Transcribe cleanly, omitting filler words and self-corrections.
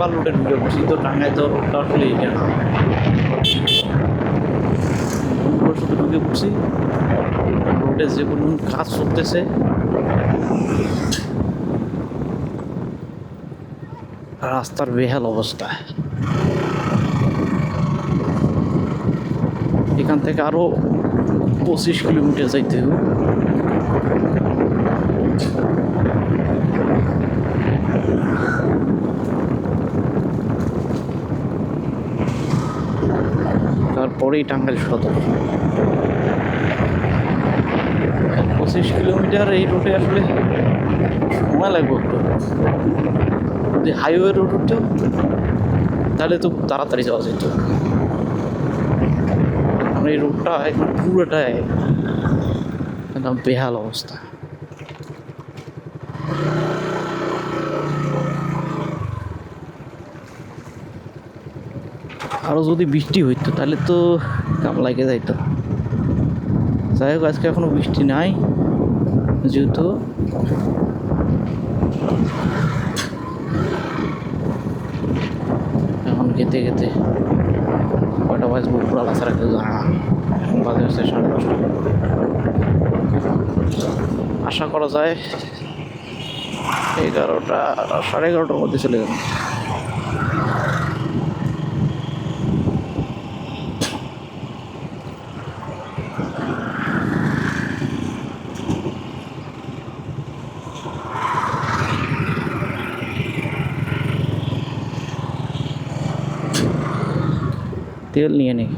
Local রোডে ঢুকে পড়ছি, তো টাঙ্গায় তো রোডটা আসলে এটা না, শুধু ঢুকে পড়ছি। রোডে যে কোনো কাজ চলতেছে, রাস্তার বেহাল অবস্থা। এখান থেকে আরো 25 কিলোমিটার যাইতে হবে। তারপরেই টাঙ্গাইল সদর। 25 কিলোমিটার এই রোডে আসলে সময় লাগবে একটু। যদি হাইওয়ে রোড হতো তাহলে তো তাড়াতাড়ি যাওয়া যেত। এই রোডটা একদম পুরোটাই একদম বেহাল অবস্থা। আরও যদি বৃষ্টি হইতো তাহলে তো কাম লাগে যাইতো। যাই হোক, আজকে এখনো বৃষ্টি নাই, যেহেতু এখন খেতে খেতে কয়টা বাজবো পুরা বাসা রাখতে জানা না। এখন বাজে হচ্ছে 10:30। আশা করা যায় 11টা 11:30টার মধ্যে চলে যাবে। তেল নিয়ে নেই।